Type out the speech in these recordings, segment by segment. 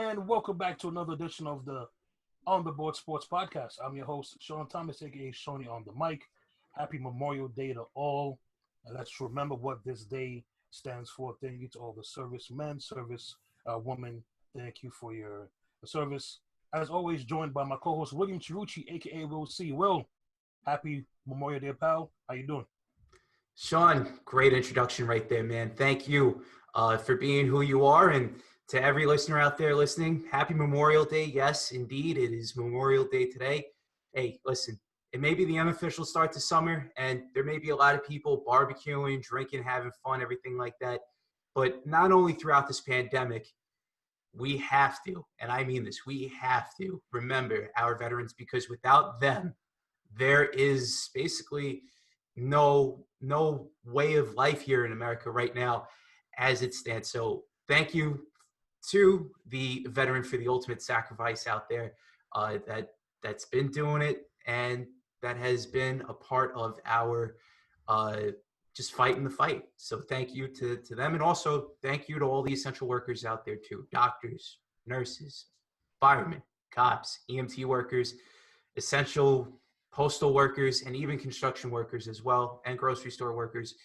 and welcome back to another edition of the On the Board Sports Podcast. I'm your host, Sean Thomas, aka Shoney on the mic. Happy Memorial Day to all. And let's remember what this day stands for. Thank you to all the servicemen, service women. Thank you for your service. As always, joined by my co-host William Chirucci, aka Will C. Will, happy Memorial Day, pal. How you doing? Sean, great introduction right there, man. Thank you for being who you are. And to every listener out there listening, happy Memorial Day. Yes, indeed, it is Memorial Day today. Hey, listen, it may be the unofficial start to summer, and there may be a lot of people barbecuing, drinking, having fun, everything like that. But not only throughout this pandemic, we have to, and I mean this, we have to remember our veterans, because without them, there is basically no way of life here in America right now as it stands. So thank you to the veteran for the ultimate sacrifice out there that's been doing it, and that has been a part of our just fighting the fight. So thank you to them, and also thank you to all the essential workers out there too: doctors, nurses, firemen, cops, EMT workers, essential postal workers, and even construction workers as well, and grocery store workers,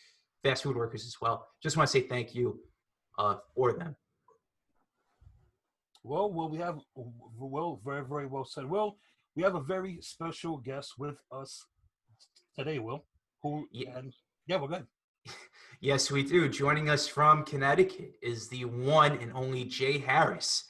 fast food workers as well. Just want to say thank you for them. Well, we have very, very well said. Well, we have a very special guest with us today, Will. Who Yeah. and yeah, we're good. Yes, we do. Joining us from Connecticut is the one and only Jay Harris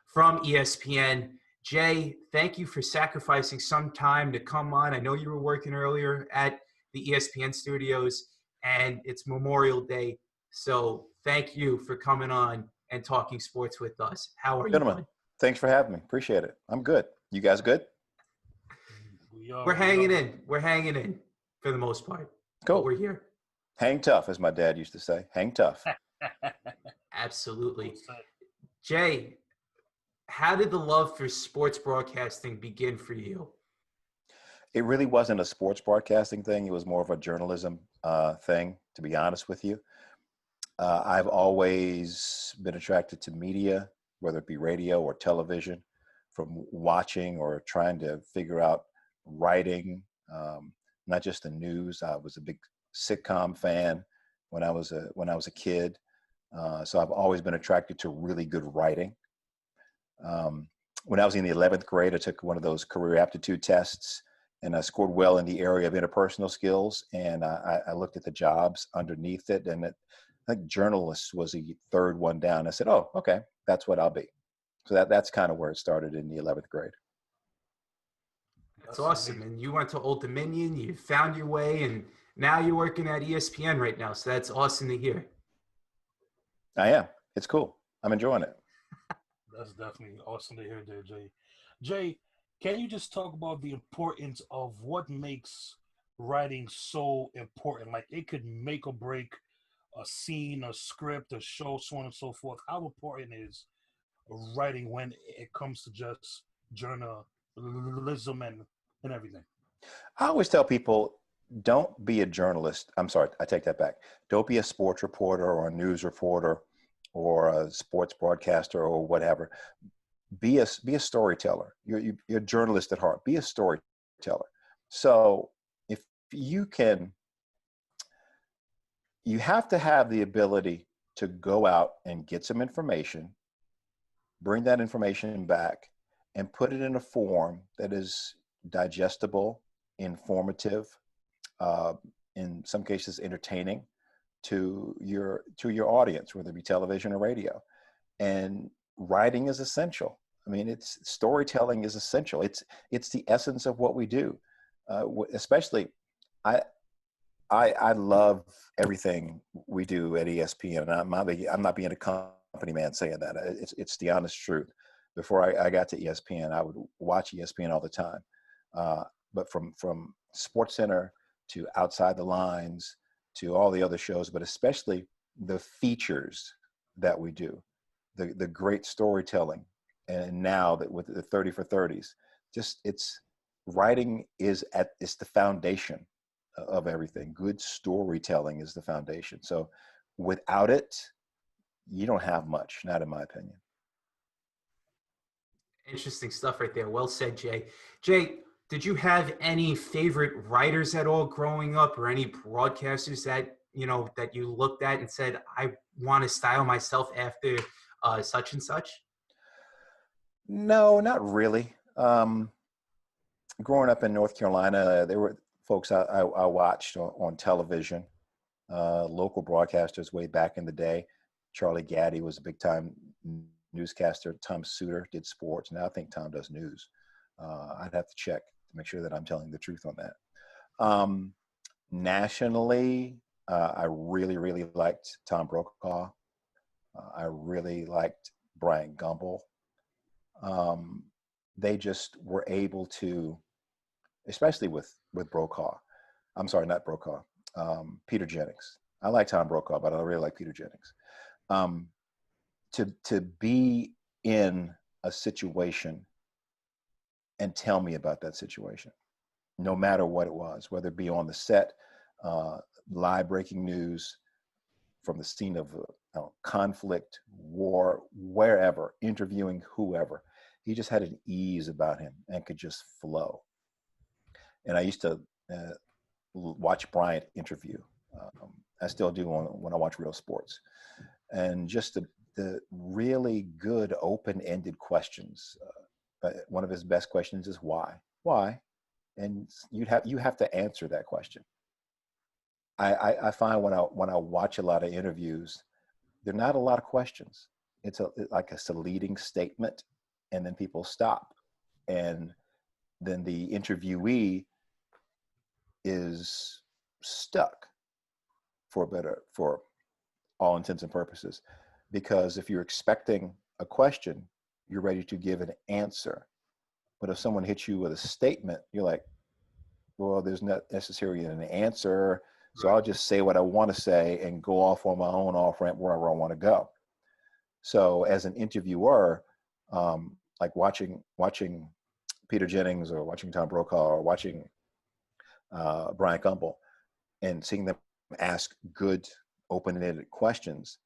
from ESPN. Jay, thank you for sacrificing some time to come on. I know you were working earlier at the ESPN studios, and it's Memorial Day. So thank you for coming on and talking sports with us. How are you Gentlemen, doing? thanks for having me. Appreciate it. I'm good. You guys good? We're hanging in. We're hanging in for the most part. Cool. But we're here. Hang tough, as my dad used to say. Hang tough. Absolutely. Jay, how did the love for sports broadcasting begin for you? It really wasn't a sports broadcasting thing. It was more of a journalism thing, to be honest with you. I've always been attracted to media, whether it be radio or television, from watching or trying to figure out writing, not just the news. I was a big sitcom fan when I was a kid. So I've always been attracted to really good writing. When I was in the 11th grade, I took one of those career aptitude tests, and I scored well in the area of interpersonal skills. And I looked at the jobs underneath it, and I think journalist was the third one down. I said, "Oh, okay, that's what I'll be." So that's kind of where it started in the 11th grade. That's awesome. And you went to Old Dominion, you found your way, and now you're working at ESPN right now. So that's awesome to hear. I am. It's cool. I'm enjoying it. That's definitely awesome to hear there, Jay. Jay, can you just talk about the importance of what makes writing so important? Like, it could make or break a scene, a script, a show, so on and so forth. How important is writing when it comes to just journalism and everything? I always tell people, don't be a journalist. I'm sorry, I take that back. Don't be a sports reporter or a news reporter or a sports broadcaster or whatever. Be a storyteller. You're a journalist at heart. Be a storyteller. So if you can, you have to have the ability to go out and get some information, bring that information back, and put it in a form that is digestible, informative, in some cases entertaining to your audience, whether it be television or radio. And writing is essential. I mean, storytelling is essential. It's the essence of what we do. Especially, I love everything we do at ESPN, and I'm not being a company man saying that. It's the honest truth. Before I got to ESPN, I would watch ESPN all the time. But from SportsCenter to Outside the Lines to all the other shows, but especially the features that we do, the great storytelling, and now that with the 30 for 30s, writing is the foundation of everything. Good storytelling is the foundation. So without it, you don't have much, not in my opinion. Interesting stuff right there. Well said, Jay. Jay, did you have any favorite writers at all growing up, or any broadcasters that that you looked at and said, I want to style myself after such and such? No, not really. Growing up in North Carolina, there were folks I watched on television, local broadcasters way back in the day. Charlie Gaddy was a big time newscaster. Tom Suter did sports. Now I think Tom does news. I'd have to check to make sure that I'm telling the truth on that. Nationally, I really, really liked Tom Brokaw. I really liked Brian Gumbel. They just were able to, especially with Brokaw. I'm sorry, not Brokaw. Peter Jennings. I like Tom Brokaw, but I really like Peter Jennings. To be in a situation and tell me about that situation, no matter what it was, whether it be on the set, live breaking news from the scene of conflict, war, wherever, interviewing whoever. He just had an ease about him and could just flow. And I used to watch Bryant interview. I still do when I watch Real Sports. And just the really good open-ended questions. One of his best questions is why? Why? And you have to answer that question. I find when I watch a lot of interviews, there are not a lot of questions. It's like a leading statement, and then people stop, and then the interviewee is stuck for all intents and purposes, because if you're expecting a question, you're ready to give an answer. But if someone hits you with a statement, you're like, well, there's not necessarily an answer. So I'll just say what I want to say and go off on my own off ramp wherever I want to go. So as an interviewer, like watching Peter Jennings or watching Tom Brokaw or watching Brian Gumbel and seeing them ask good open-ended questions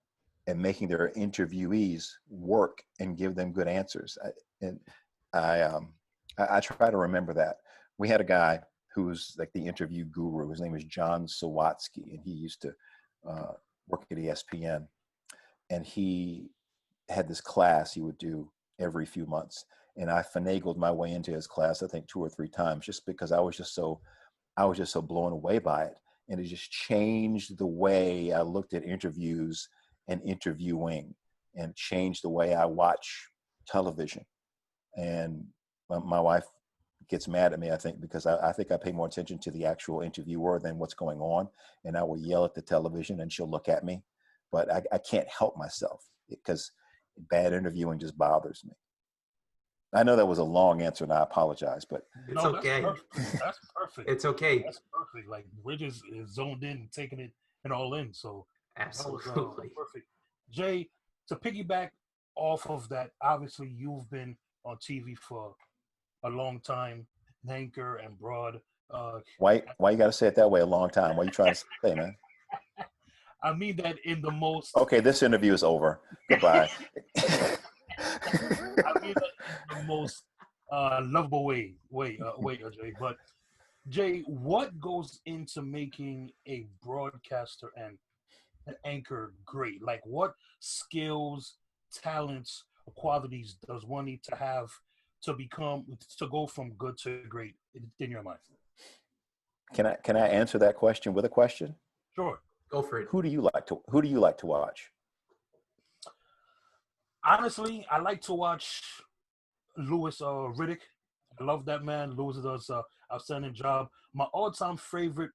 and making their interviewees work and give them good answers. I try to remember that. We had a guy who's like the interview guru. His name is John Sawatsky, and he used to work at ESPN. And he had this class he would do every few months. And I finagled my way into his class, I think 2 or 3 times, just because I was just so blown away by it. And it just changed the way I looked at interviews and interviewing, and changed the way I watch television. And my wife gets mad at me, I think, because I think I pay more attention to the actual interviewer than what's going on. And I will yell at the television and she'll look at me, but I can't help myself because bad interviewing just bothers me. I know that was a long answer and I apologize, but it's okay. That's perfect. It's okay. That's perfect. Like we're just zoned in, taking it and all in. So absolutely that was, perfect. Jay, to piggyback off of that, obviously you've been on TV for a long time, anchor and broad. Why you got to say it that way? A long time. What are you trying to say, man? I mean that in the most. Okay, this interview is over. Goodbye. I mean that in the most lovable way, Jay. But Jay, what goes into making a broadcaster and an anchor great? Like, what skills, talents, qualities does one need to have to go from good to great in your mind? Can I answer that question with a question? Sure. Go for it. Who do you like to watch? Honestly, I like to watch Louis Riddick. I love that man. Louis does an outstanding job. My all-time favorite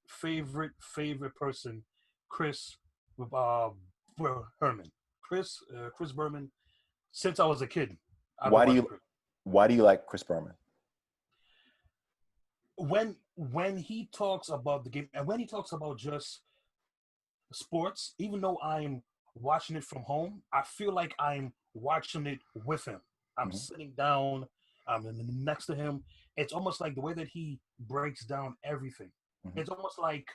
person, Chris Berman. Chris Berman. Since I was a kid. Why do you like Chris Berman? When he talks about the game and when he talks about just sports, even though I'm watching it from home, I feel like I'm watching it with him. I'm sitting down, I'm next to him. It's almost like the way that he breaks down everything. It's almost like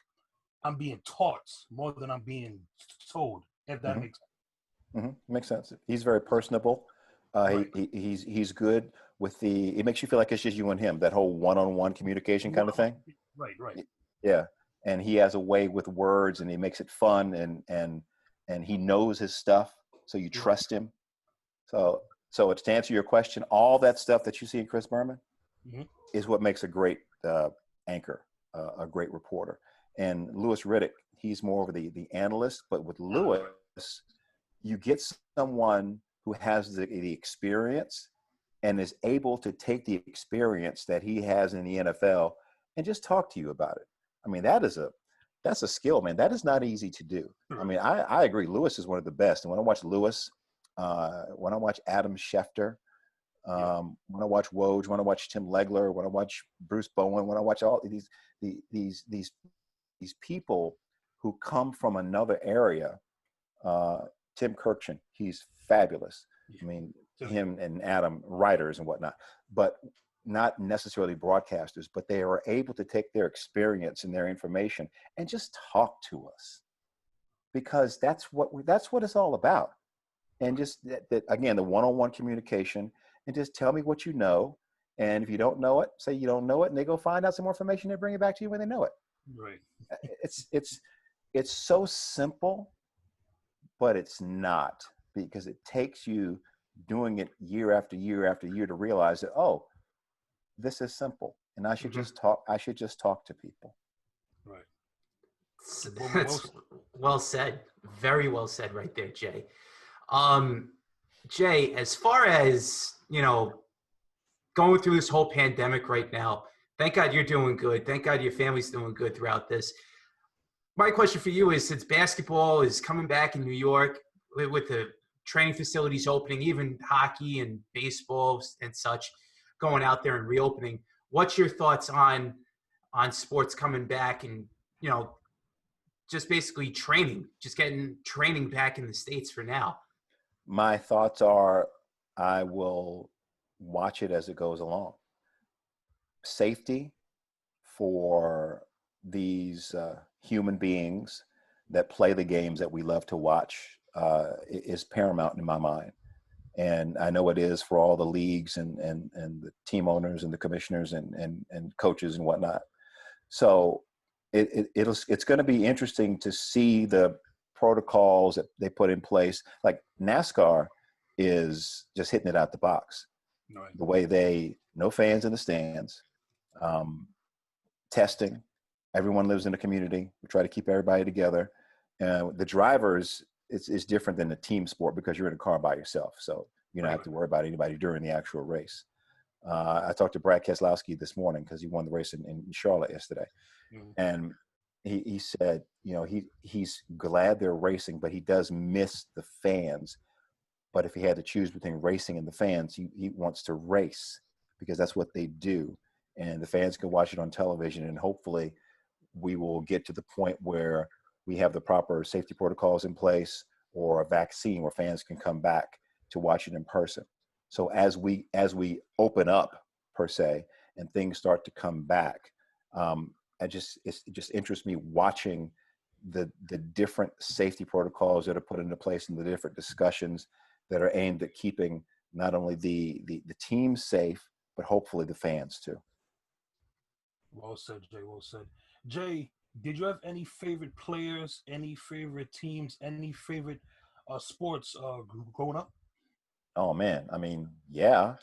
I'm being taught more than I'm being told, if that makes sense. Makes sense. He's very personable. Right. He's good it makes you feel like it's just you and him, that whole one-on-one communication kind of thing. Right. Yeah. And he has a way with words, and he makes it fun, and he knows his stuff. So you trust him. So to answer your question, all that stuff that you see in Chris Berman is what makes a great anchor, a great reporter. And Louis Riddick, he's more of the analyst, but with Louis, you get someone who has the experience and is able to take the experience that he has in the NFL and just talk to you about it. I mean, that's a skill, man. That is not easy to do. I mean, I agree. Lewis is one of the best. And when I watch Lewis, when I watch Adam Schefter, when I watch Woj, when I watch Tim Legler, when I watch Bruce Bowen, when I watch all these people who come from another area, Tim Kirkchin, he's fabulous. I mean, him and Adam, writers and whatnot, but not necessarily broadcasters, but they are able to take their experience and their information and just talk to us, because that's what it's all about. And just that again, the one-on-one communication, and just tell me what you know. And if you don't know it, say you don't know it, and they go find out some more information. They bring it back to you when they know it. Right. It's so simple, but it's not, because it takes you doing it year after year after year to realize that, oh, this is simple, and I should just talk. I should just talk to people. Right. That's well said. Very well said right there, Jay. Jay, as far as, going through this whole pandemic right now, thank God you're doing good. Thank God your family's doing good throughout this. My question for you is, since basketball is coming back in New York with the training facilities opening, even hockey and baseball and such going out there and reopening, what's your thoughts on sports coming back and, just basically getting training back in the States for now? My thoughts are, I will watch it as it goes along. Safety for these human beings that play the games that we love to watch is paramount in my mind. And I know it is for all the leagues and the team owners and the commissioners and coaches and whatnot. So it's going to be interesting to see the protocols that they put in place. Like NASCAR is just hitting it out the box. Right. The way no fans in the stands, testing, everyone lives in a community. We try to keep everybody together. The drivers, it's different than the team sport, because you're in a car by yourself. So you don't have to worry about anybody during the actual race. I talked to Brad Keselowski this morning, because he won the race in Charlotte yesterday. And he said, he's glad they're racing, but he does miss the fans. But if he had to choose between racing and the fans, he wants to race, because that's what they do. And the fans can watch it on television. And hopefully we will get to the point where we have the proper safety protocols in place, or a vaccine where fans can come back to watch it in person. So as we open up, per se, and things start to come back, it just interests me watching the different safety protocols that are put into place, and the different discussions that are aimed at keeping not only the team safe, but hopefully the fans too. Well said, Jay. Well said. Jay, did you have any favorite players, any favorite teams, any favorite sports growing up? Oh man, I mean, yeah.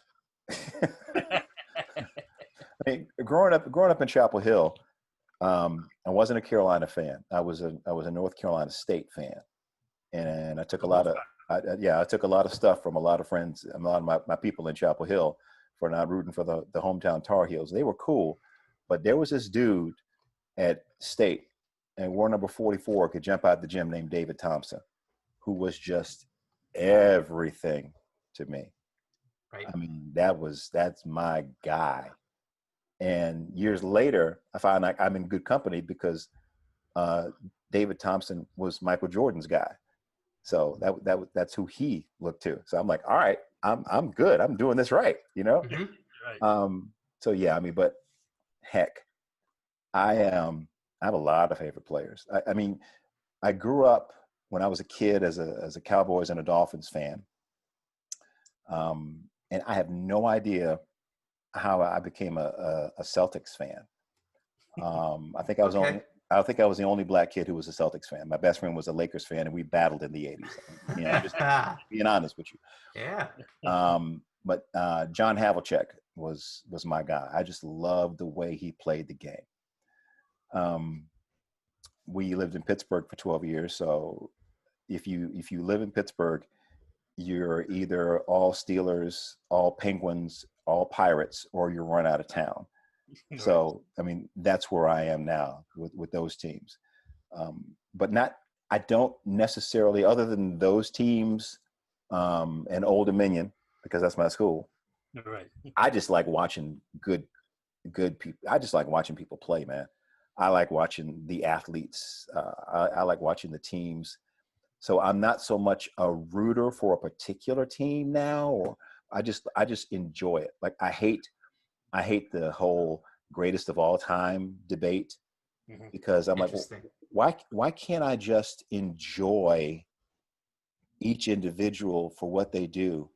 I mean, growing up in Chapel Hill, I wasn't a Carolina fan. I was a North Carolina State fan, and I took a lot of I took a lot of stuff from a lot of friends, a lot of my people in Chapel Hill, for not rooting for the hometown Tar Heels. They were cool, but there was this dude at State, and wore number 44, could jump out the gym, named David Thompson, who was just everything to me. Right. I mean, that's my guy. And years later, I found like I'm in good company, because David Thompson was Michael Jordan's guy. So that's who he looked to. So I'm like, all right, I'm good. I'm doing this right, Mm-hmm. Right. So yeah, I mean, but heck, I have a lot of favorite players. I mean, I grew up when I was a kid as a Cowboys and a Dolphins fan. And I have no idea how I became a Celtics fan. I think I was Okay. I think I was the only black kid who was a Celtics fan. My best friend was a Lakers fan, and we battled in the '80s. You know, just being honest with you. Yeah. But John Havlicek was my guy. I just loved the way he played the game. We lived in Pittsburgh for 12 years, so if you live in Pittsburgh, you're either all Steelers, all Penguins, all Pirates, or you're run out of town. So, I mean, that's where I am now with those teams. But not, I don't necessarily, other than those teams and Old Dominion, because that's my school. Right. I just like watching good people. I just like watching people play, man. I like watching the athletes. I like watching the teams. So I'm not so much a rooter for a particular team now, or I just enjoy it. Like I hate the whole greatest of all time debate, because I'm like, well, why can't I just enjoy each individual for what they do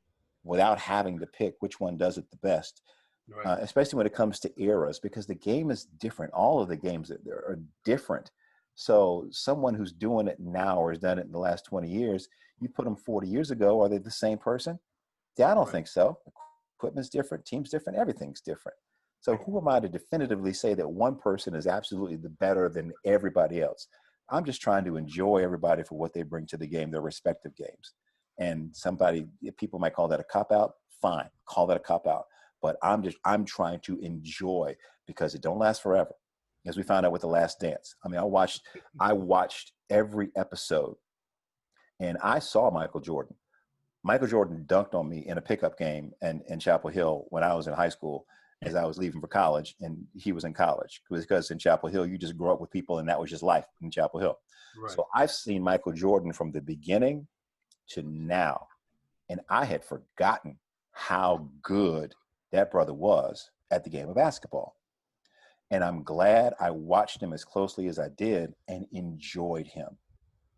without having to pick which one does it the best? Right. Especially when it comes to eras, because the game is different. All of the games are different. So someone who's doing it now or has done it in the last 20 years, you put them 40 years ago, are they the same person? Yeah, I don't think so. Equipment's different, team's different, everything's different. So who am I to definitively say that one person is absolutely the better than everybody else? I'm just trying to enjoy everybody for what they bring to the game, their respective games. And people might call that a cop-out. Fine, call that a cop-out. But I'm trying to enjoy, because it don't last forever. As we found out with The Last Dance. I mean, I watched every episode, and I saw Michael Jordan. Michael Jordan dunked on me in a pickup game in Chapel Hill when I was in high school, as I was leaving for college, and he was in college, because in Chapel Hill, you just grew up with people, and that was just life in Chapel Hill. Right. So I've seen Michael Jordan from the beginning to now, and I had forgotten how good that brother was at the game of basketball. And I'm glad I watched him as closely as I did and enjoyed him.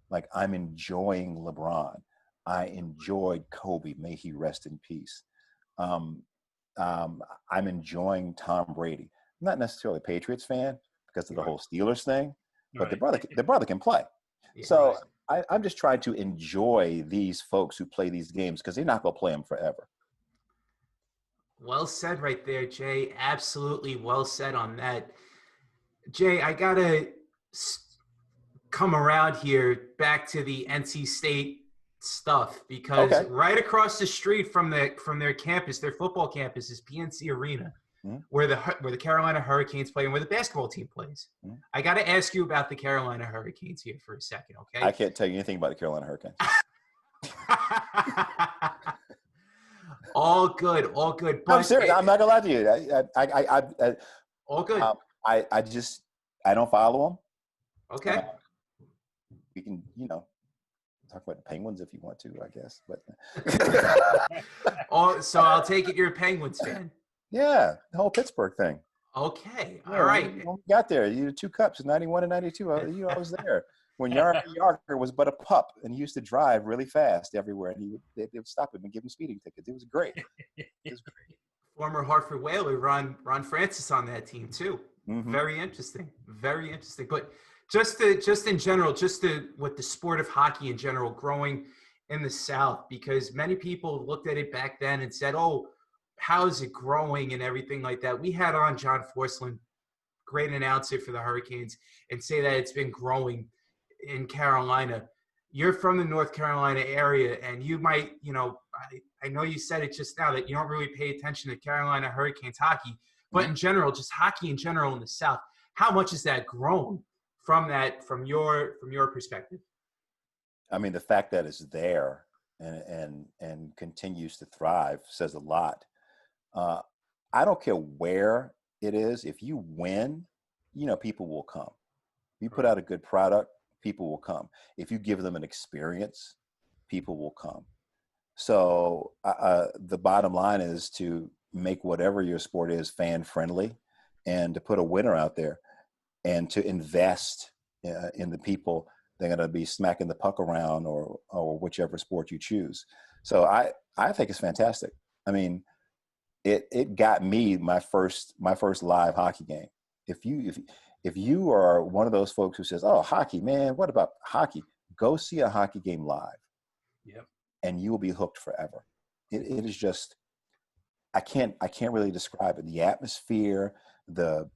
Like, I'm enjoying LeBron. I enjoyed Kobe. May he rest in peace. I'm enjoying Tom Brady. I'm not necessarily a Patriots fan because of the whole Steelers thing, but the brother can play. So I'm just trying to enjoy these folks who play these games, because they're not going to play them forever. Well said right there, Jay. Absolutely well said on that. Jay, I got to come around here back to the NC State stuff, because right across the street from their campus, their football campus, is PNC Arena, where the Carolina Hurricanes play and where the basketball team plays. I got to ask you about the Carolina Hurricanes here for a second, okay? I can't tell you anything about the Carolina Hurricanes. All good. But I'm serious. I'm not gonna lie to you. I all good. I don't follow them. Okay. We can, talk about the Penguins if you want to, I guess. But so I'll take it you're a Penguins fan. Yeah, the whole Pittsburgh thing. Okay. All right. When we got there, you had 2 cups, 91 and 92. I was there when Yarker was but a pup, and he used to drive really fast everywhere, and they would stop him and give him speeding tickets. It was great. Former Hartford Whaler Ron Francis on that team too. Mm-hmm. Very interesting. But just in general, with the sport of hockey in general growing in the South, because many people looked at it back then and said, "Oh, how is it growing?" and everything like that. We had on John Forslund, great announcer for the Hurricanes, and say that it's been growing in Carolina. You're from the North Carolina area, and you might, I know you said it just now that you don't really pay attention to Carolina Hurricanes hockey, but in general, just hockey in general in the South, how much has that grown from your perspective? I mean, the fact that it's there and continues to thrive says a lot. I don't care where it is. If you win, people will come. If you put out a good product, people will come. If you give them an experience, people will come. So the bottom line is to make whatever your sport is fan friendly, and to put a winner out there, and to invest in the people that are going to be smacking the puck around, or whichever sport you choose. So I think it's fantastic. I mean, it got me my first live hockey game. If you are one of those folks who says, "Oh, hockey, man, what about hockey?" Go see a hockey game live. Yep. And you will be hooked forever. It is just, I can't really describe it. The atmosphere, the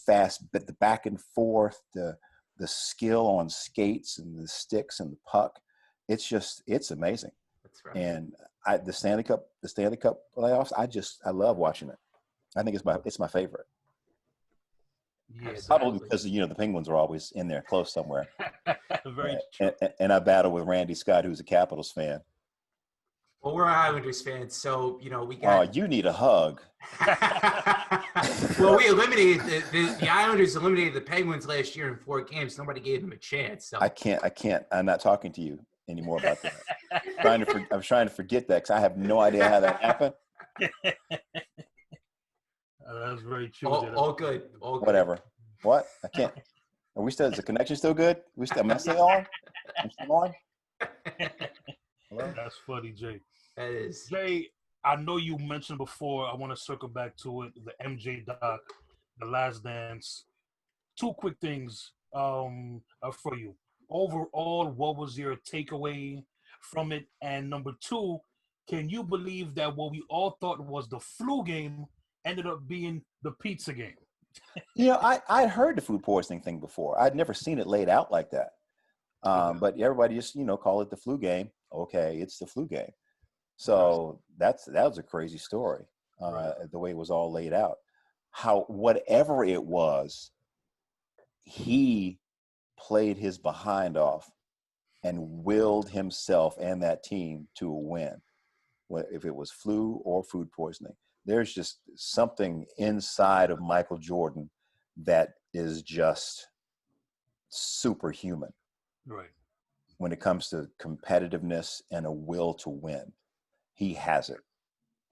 fast, but the back and forth, the skill on skates and the sticks and the puck. It's amazing. That's right. And the Stanley Cup playoffs, I love watching it. I think it's my favorite. Yeah, Probably because the Penguins are always in there close somewhere. very true. And I battle with Randy Scott, who's a Capitals fan. Well, we're Islanders fans, so we got. Oh, you need a hug. Well, we eliminated the Islanders eliminated the Penguins last year in 4 games. Nobody gave them a chance. So. I can't. I'm not talking to you anymore about that. I'm trying to forget that because I have no idea how that happened. That's very true. All good. Whatever. What? I can't. Are we still? Is the connection still good? Am I still on? I'm still on. Hello? That's funny, Jay. That is. Jay, I know you mentioned before. I want to circle back to it. The MJ doc, The Last Dance. 2 quick things for you. Overall, what was your takeaway from it? And number 2, can you believe that what we all thought was the flu game ended up being the pizza game? I'd heard the food poisoning thing before. I'd never seen it laid out like that. But everybody just, call it the flu game. Okay, it's the flu game. So that was a crazy story, the way it was all laid out. Whatever it was, he played his behind off and willed himself and that team to a win. If it was flu or food poisoning, there's just something inside of Michael Jordan that is just superhuman. Right. When it comes to competitiveness and a will to win, he has it.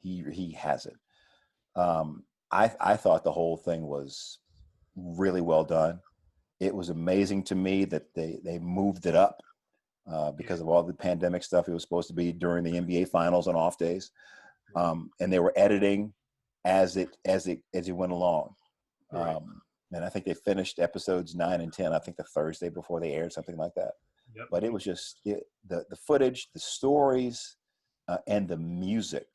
He has it. I thought the whole thing was really well done. It was amazing to me that they moved it up because of all the pandemic stuff. It was supposed to be during the NBA finals on off days. And they were editing as it went along. Right. And I think they finished episodes 9 and 10, I think the Thursday before they aired, something like that. Yep. But it was just the footage, the stories, and the music.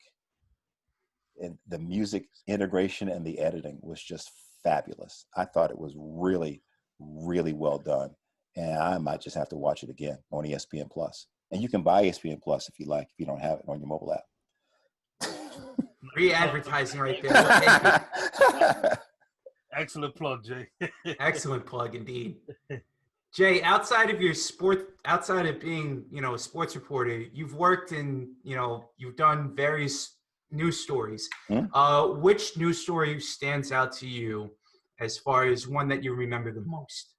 And the music integration and the editing was just fabulous. I thought it was really, really well done. And I might just have to watch it again on ESPN Plus. And you can buy ESPN Plus if you like, if you don't have it on your mobile app. Free advertising right there. Excellent plug, Jay. Excellent plug indeed. Jay, outside of being, a sports reporter, you've worked in, you've done various news stories. Mm-hmm. Which news story stands out to you as far as one that you remember the most?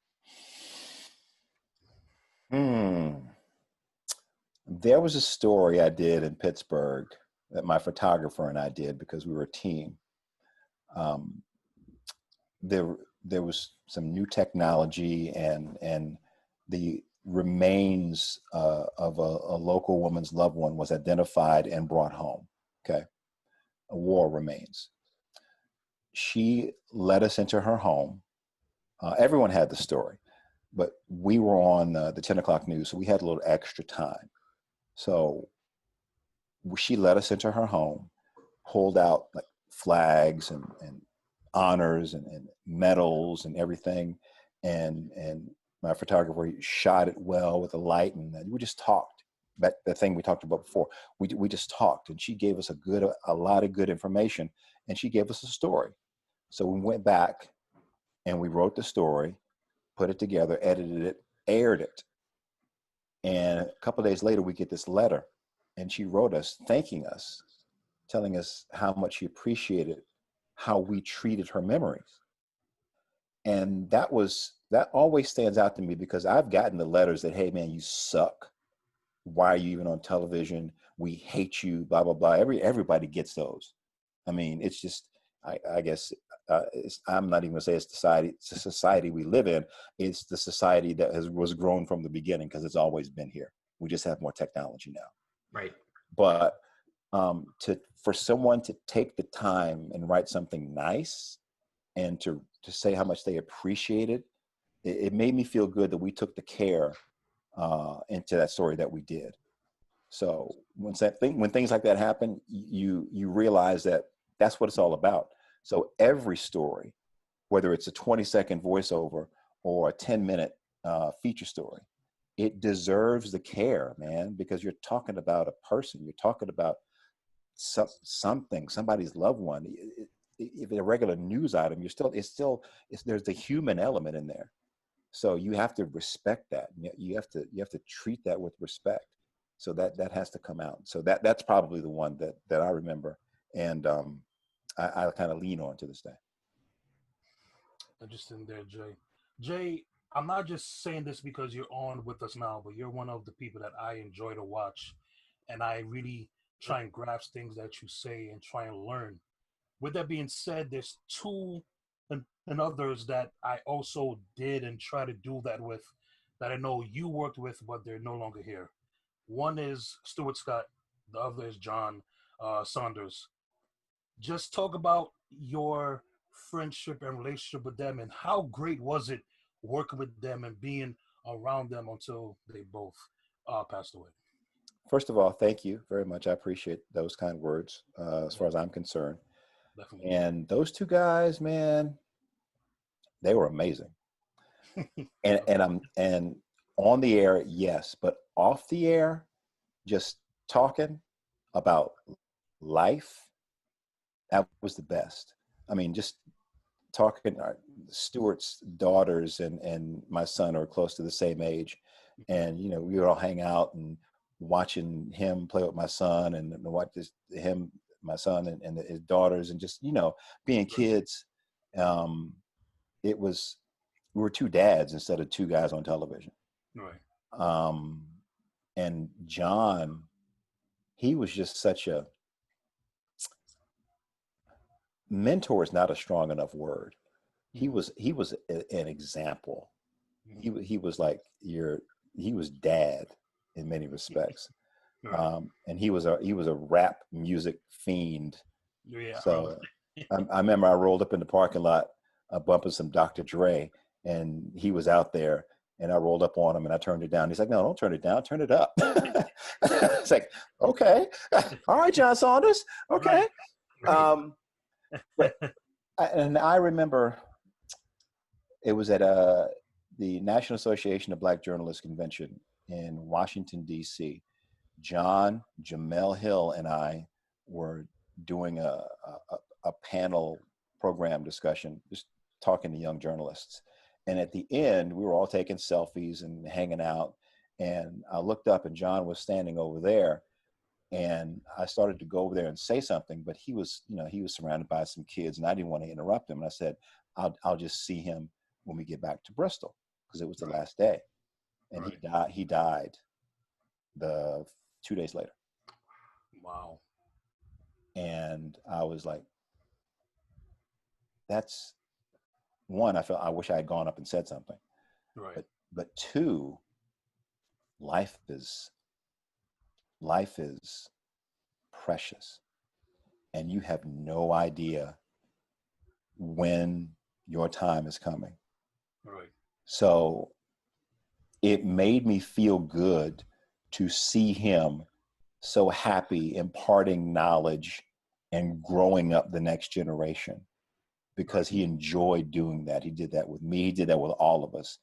There was a story I did in Pittsburgh that my photographer and I did because we were a team. There was some new technology and the remains of a local woman's loved one was identified and brought home. Okay. A war remains. She led us into her home. Everyone had the story, but we were on the 10 o'clock news, so we had a little extra time. So she led us into her home, pulled out like flags and honors and medals and everything. And my photographer shot it well with a light, and we just talked. The thing we talked about before, we just talked, and she gave us a lot of good information, and she gave us a story. So we went back and we wrote the story, put it together, edited it, aired it. And a couple of days later, we get this letter, and she wrote us thanking us, telling us how much she appreciated how we treated her memories. And that always stands out to me because I've gotten the letters that, hey man, you suck. Why are you even on television? We hate you, blah, blah, blah. Everybody gets those. I mean, it's just, I guess, I'm not even gonna say it's the society we live in. It's the society that was grown from the beginning because it's always been here. We just have more technology now. Right. But For someone to take the time and write something nice and to say how much they appreciate it, it made me feel good that we took the care into that story that we did. So when things like that happen, you realize that that's what it's all about. So every story, whether it's a 20-second voiceover or a 10-minute feature story, it deserves the care, man, because you're talking about a person. You're talking about something, somebody's loved one. If it's a regular news item, there's the human element in there. So you have to respect that. You have to treat that with respect. So that has to come out. So that's probably the one that I remember, and I kind of lean on to this day. Interesting there, Jay. Jay, I'm not just saying this because you're on with us now, but you're one of the people that I enjoy to watch, and I really try and grasp things that you say and try and learn. With that being said, there's two and others that I also did and try to do that with, that I know you worked with, but they're no longer here. One is Stuart Scott, the other is John Saunders. Just talk about your friendship and relationship with them, and how great was it working with them and being around them until they both passed away. First of all, thank you very much. I appreciate those kind words as far as I'm concerned. Definitely. And those two guys, man, they were amazing. and on the air, yes, but off the air, just talking about life, that was the best. I mean, just talking. Stuart's daughters and my son are close to the same age, and we would all hang out and watching him play with my son, and watch my son and his daughters, and just being kids. We were two dads instead of two guys on television. Right. And John, he was just such a mentor, is not a strong enough word. He was an example. He was like he was dad in many respects. Right. And he was a rap music fiend. Yeah. So I remember I rolled up in the parking lot bumping some Dr. Dre, and he was out there, and I rolled up on him and I turned it down. He's like, "No, don't turn it down, turn it up." It's like, okay, all right, John Saunders, okay. Right. And I remember it was at the National Association of Black Journalists convention in Washington, D.C. John, Jamel Hill, and I were doing a panel program discussion, just talking to young journalists. And at the end, we were all taking selfies and hanging out. And I looked up, and John was standing over there. And I started to go over there and say something, but he was surrounded by some kids, and I didn't want to interrupt him. And I said, I'll just see him when we get back to Bristol, because it was the last day. And he died 2 days later. Wow. And I was like, that's one, I wish I had gone up and said something. Right. But two, life is precious, and you have no idea when your time is coming. Right. So it made me feel good to see him so happy, imparting knowledge and growing up the next generation, because he enjoyed doing that. He did that with me. He did that with all of us.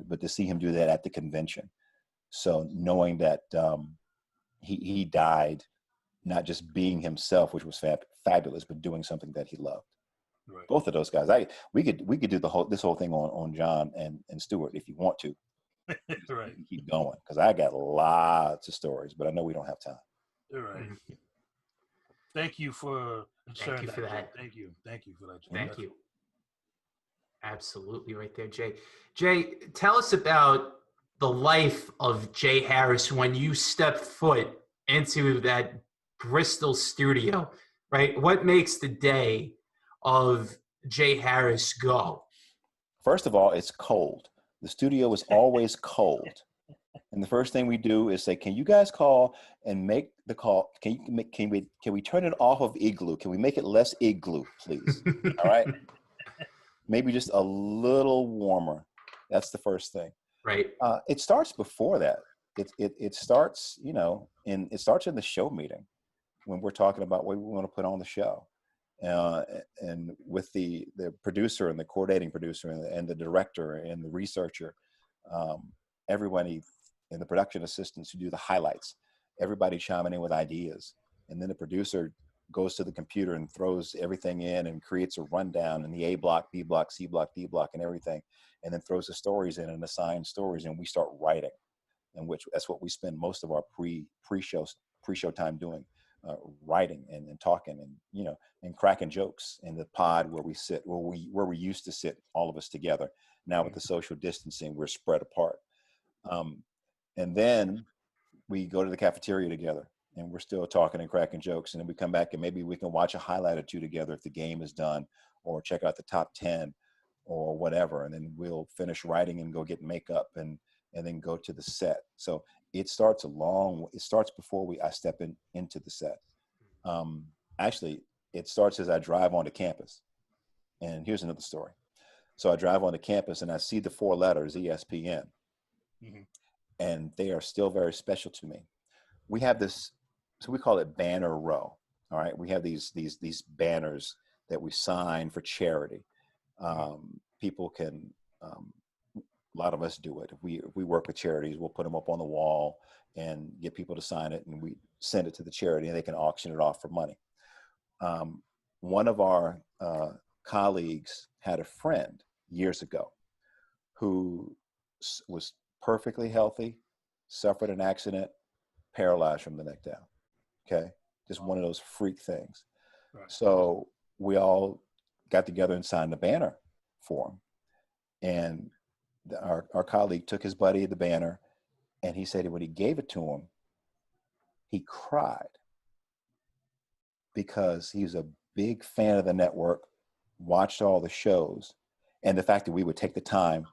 But to see him do that at the convention. So knowing that he died, not just being himself, which was fabulous, but doing something that he loved. Right. Both of those guys. We could do this whole thing on John and Stuart if you want to. Right. Keep going, because I got lots of stories, but I know we don't have time. Right. Thank you for sharing. Thank you for that. Thank you for that. Thank you. Absolutely, right there, Jay. Jay, tell us about the life of Jay Harris when you stepped foot into that Bristol studio, right? What makes the day of Jay Harris go? First of all, it's cold. The studio is always cold. And the first thing we do is say, can you guys call and make the call? Can we turn it off of Igloo? Can we make it less Igloo, please? All right. Maybe just a little warmer. That's the first thing. Right. It starts before that. It starts, it starts in the show meeting when we're talking about what we want to put on the show. And with the producer and the coordinating producer and the director and the researcher, everybody and the production assistants who do the highlights, everybody chiming in with ideas. And then the producer goes to the computer and throws everything in and creates a rundown in the A block, B block, C block, D block, and everything. And then throws the stories in and assigns stories, and we start writing. And that's what we spend most of our pre-show time doing, writing and talking and cracking jokes in the pod where we sit, where we used to sit, all of us together. Now with the social distancing, we're spread apart. And then we go to the cafeteria together and we're still talking and cracking jokes. And then we come back and maybe we can watch a highlight or two together if the game is done, or check out the top 10 or whatever. And then we'll finish writing and go get makeup and then go to the set. So it starts before I step into the set. Actually, it starts as I drive onto campus. And here's another story. So I drive onto campus and I see the 4 letters ESPN. Mm-hmm. And they are still very special to me. We have this, so we call it Banner Row. All right. We have these banners that we sign for charity. People can, a lot of us do it. If we work with charities, we'll put them up on the wall and get people to sign it, and we send it to the charity and they can auction it off for money. One of our colleagues had a friend years ago who was perfectly healthy, suffered an accident, paralyzed from the neck down. Okay. Just one of those freak things. Right. So we all got together and signed a banner for him. And our colleague took his buddy the banner, and he said when he gave it to him, he cried because he's a big fan of the network, watched all the shows, and the fact that we would take the time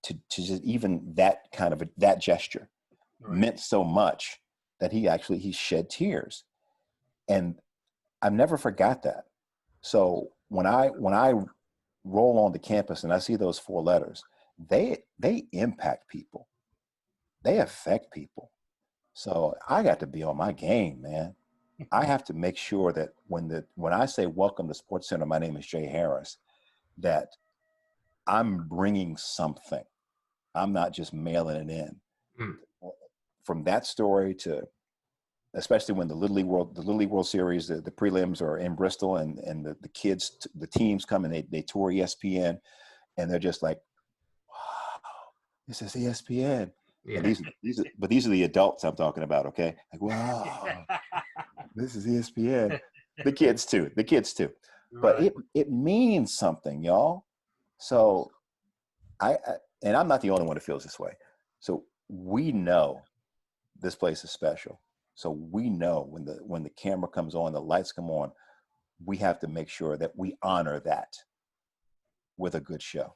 to just even that kind of that gesture meant so much that he shed tears. And I've never forgot that. So when I roll onto campus and I see those 4 letters, they impact people. They affect people. So I got to be on my game, man. I have to make sure that when I say welcome to SportsCenter, my name is Jay Harris, that I'm bringing something. I'm not just mailing it in. From that story to, especially when the Little League World Series, the prelims are in Bristol, and the teams come and they tour ESPN, and they're just like, wow, this is ESPN. Yeah. And these are the adults I'm talking about. Okay, like, wow, this is ESPN. The kids too. Right. But it means something, y'all. So and I'm not the only one who feels this way. So we know this place is special. So we know when the camera comes on, the lights come on, we have to make sure that we honor that with a good show.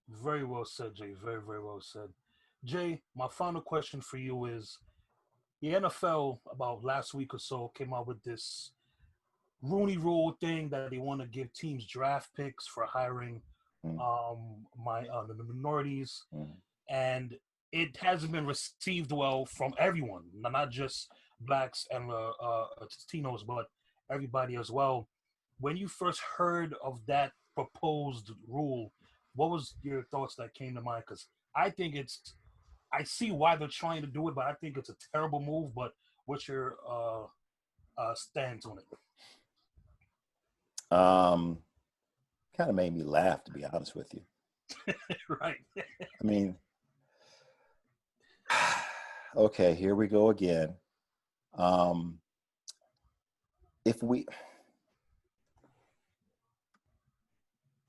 Very well said, Jay. Very, very well said. Jay, my final question for you is, the NFL about last week or so came out with this Rooney Rule thing that they want to give teams draft picks for hiring the minorities, and it hasn't been received well from everyone, not just blacks and Latinos, but everybody as well. When you first heard of that proposed rule, what was your thoughts that came to mind? Because I see why they're trying to do it, but I think it's a terrible move. But what's your stance on it? Kind of made me laugh, to be honest with you. Right. I mean, okay, here we go again.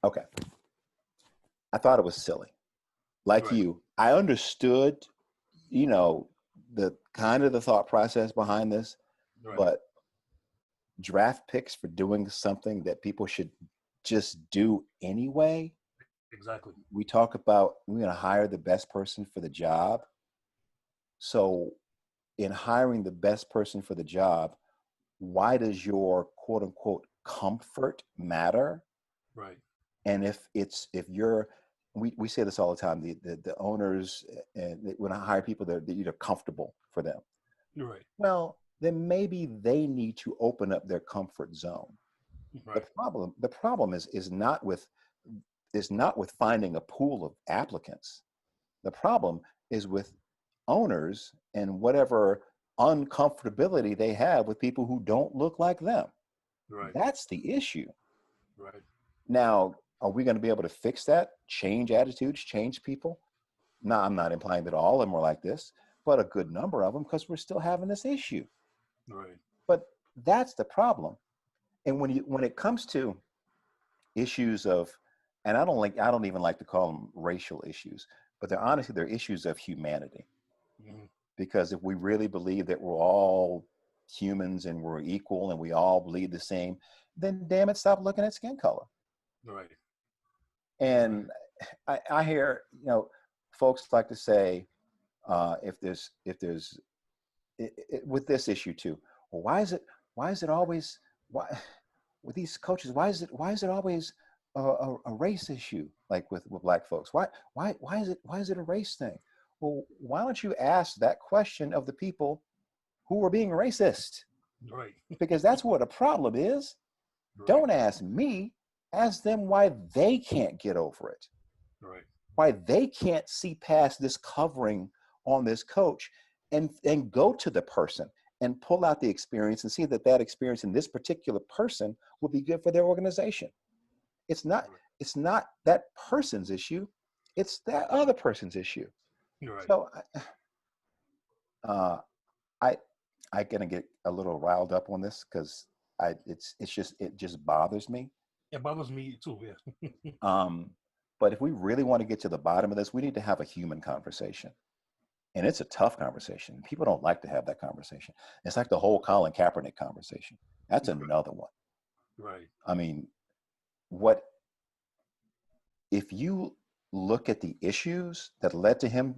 Okay, I thought it was silly. Like you, I understood, the kind of the thought process behind this, but draft picks for doing something that people should just do anyway, Exactly. We talk about we're going to hire the best person for the job. So, in hiring the best person for the job, why does your quote unquote comfort matter? Right. And if you're, we say this all the time, the owners, and when I hire people, they're either comfortable for them. You're right. Well, then maybe they need to open up their comfort zone. Right. The problem is not with finding a pool of applicants. The problem is with owners and whatever uncomfortability they have with people who don't look like them. Right. That's the issue. Right. Now, are we going to be able to fix that? Change attitudes, change people? No, I'm not implying that all of them are like this, but a good number of them, because we're still having this issue. Right. But that's the problem. And when it comes to issues of, and I don't even like to call them racial issues, but they're issues of humanity. Mm-hmm. Because if we really believe that we're all humans and we're equal and we all bleed the same, then damn it, stop looking at skin color. Right. And I hear, folks like to say, if there's with this issue too, well, why is it always, why with these coaches, why is it always a race issue, like with black folks? Why is it a race thing? Well, why don't you ask that question of the people who are being racist? Right. Because that's what a problem is. Right. Don't ask me, ask them why they can't get over it. Right. Why they can't see past this covering on this coach and go to the person and pull out the experience and see that experience in this particular person will be good for their organization. It's not that person's issue, it's that other person's issue. Right. So I gonna get a little riled up on this because it just bothers me. It bothers me too. Yeah. But if we really want to get to the bottom of this, we need to have a human conversation. And it's a tough conversation. People don't like to have that conversation. It's like the whole Colin Kaepernick conversation. That's another one. Right. I mean, if you look at the issues that led to him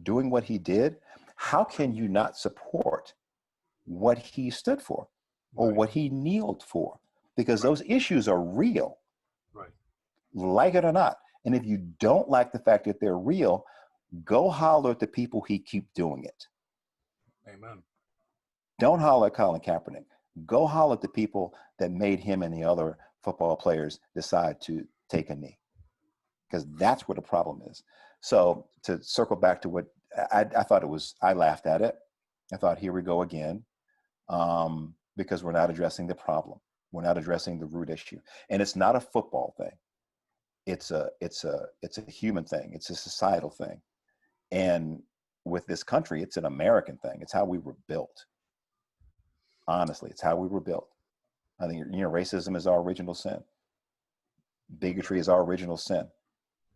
doing what he did, how can you not support what he stood for or what he kneeled for? Because those issues are real. Right. Like it or not. And if you don't like the fact that they're real, go holler at the people who keep doing it. Amen. Don't holler at Colin Kaepernick. Go holler at the people that made him and the other football players decide to take a knee. Because that's where the problem is. So to circle back to what I thought I laughed at it. I thought, here we go again, because we're not addressing the problem. We're not addressing the root issue. And it's not a football thing. It's a human thing. It's a societal thing. And with this country, it's an American thing. It's how we were built. Honestly, it's how we were built. I think, racism is our original sin. Bigotry is our original sin.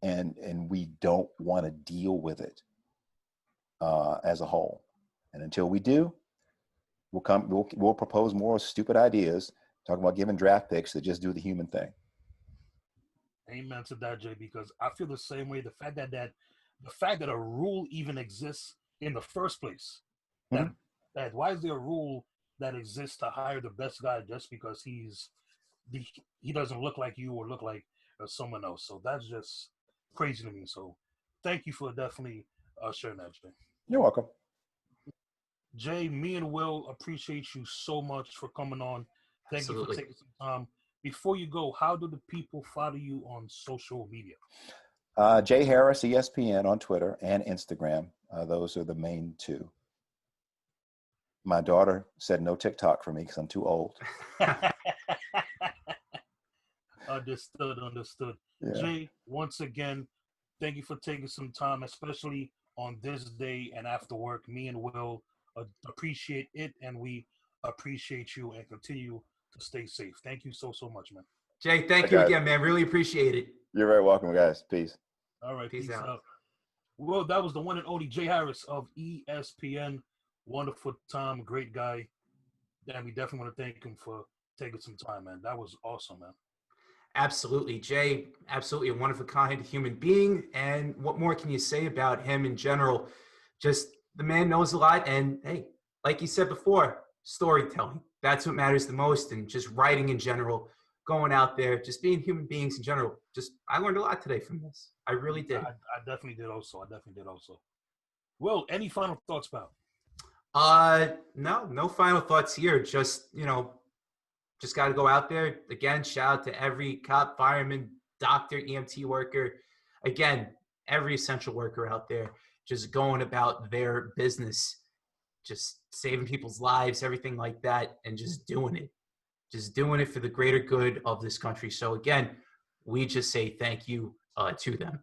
And we don't want to deal with it as a whole. And until we do, we'll propose more stupid ideas, talking about giving draft picks that just do the human thing. Amen to that, Jay, because I feel the same way. The fact that a rule even exists in the first place. Mm-hmm. That why is there a rule that exists to hire the best guy just because he doesn't look like you or look like someone else? So that's just crazy to me. So thank you for definitely sharing that, Jay. You're welcome. Jay, me and Will appreciate you so much for coming on. Thank you for taking some time. Before you go, how do the people follow you on social media? Jay Harris, ESPN on Twitter and Instagram. Those are the main two. My daughter said no TikTok for me because I'm too old. Understood. Yeah. Jay, once again, thank you for taking some time, especially on this day and after work. Me and Will appreciate it, and we appreciate you, and continue to stay safe. Thank you so much, man. Jay, thank you again, man. Really appreciate it. You're very welcome, guys. Peace. All right, peace out. Well, that was the one and only Jay Harris of ESPN. Wonderful time, great guy. And we definitely want to thank him for taking some time, man. That was awesome, man. Absolutely. Jay, absolutely a one-of-a-kind human being. And what more can you say about him in general? Just the man knows a lot. And hey, like you said before, storytelling. That's what matters the most. And just writing in general, going out there, just being human beings in general. Just, I learned a lot today from this. I really did. I definitely did also. I definitely did also. Will, any final thoughts, pal? No final thoughts here. Just got to go out there. Again, shout out to every cop, fireman, doctor, EMT worker. Again, every essential worker out there just going about their business, just saving people's lives, everything like that, and just doing it. Just doing it for the greater good of this country. So again, we just say thank you to them.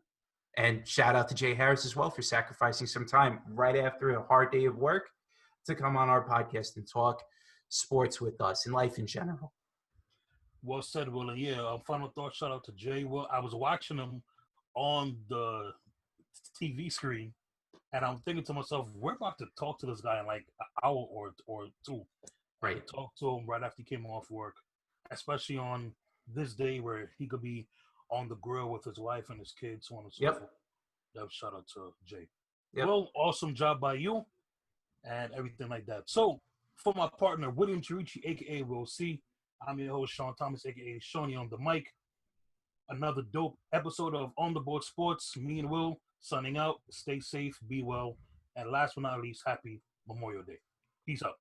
And shout out to Jay Harris as well for sacrificing some time right after a hard day of work to come on our podcast and talk sports with us and life in general. Well said, Will. And yeah, final thought, shout out to Jay. Well, I was watching him on the TV screen, and I'm thinking to myself, we're about to talk to this guy in like an hour or two. Right. Talk to him right after he came off work, especially on this day where he could be on the grill with his wife and his kids, so on and so Yep. forth. That shout out to Jay. Yep. Well, awesome job by you and everything like that. So, for my partner, William Chirici, a.k.a. Will C., I'm your host, Sean Thomas, a.k.a. Shawnee on the mic. Another dope episode of On the Board Sports. Me and Will signing out. Stay safe, be well, and last but not least, happy Memorial Day. Peace out.